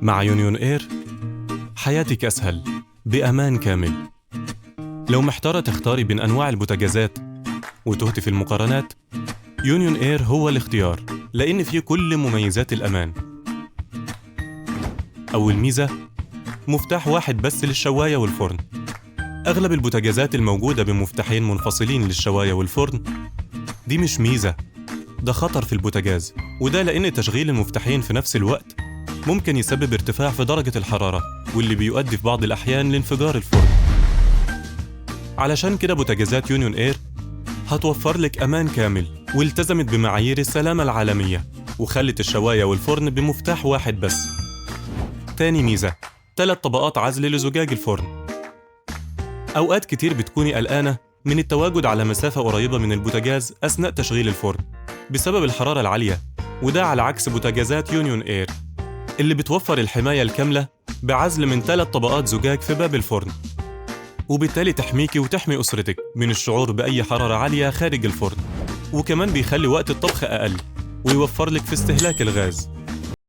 مع يونيون إير حياتك أسهل بأمان كامل. لو محتارة تختاري بين أنواع البوتاجازات وتهتي في المقارنات، يونيون إير هو الاختيار، لأن فيه كل مميزات الأمان. أول ميزة: مفتاح واحد بس للشواية والفرن. أغلب البوتاجازات الموجودة بمفتاحين منفصلين للشواية والفرن. دي مش ميزة، ده خطر في البوتاجاز، وده لأن تشغيل المفتاحين في نفس الوقت ممكن يسبب ارتفاع في درجة الحرارة، واللي بيؤدي في بعض الأحيان لانفجار الفرن. علشان كده بوتاجازات يونيون إير هتوفر لك أمان كامل، والتزمت بمعايير السلامة العالمية، وخلت الشواية والفرن بمفتاح واحد بس. تاني ميزة: 3 طبقات عزل لزجاج الفرن. أوقات كتير بتكوني قلقانة من التواجد على مسافة قريبة من البوتاجاز أثناء تشغيل الفرن بسبب الحرارة العالية، وده على عكس بوتاجازات يونيون إير اللي بتوفر الحماية الكاملة بعزل من 3 طبقات زجاج في باب الفرن، وبالتالي تحميكي وتحمي أسرتك من الشعور بأي حرارة عالية خارج الفرن. وكمان بيخلي وقت الطبخ أقل، ويوفر لك في استهلاك الغاز.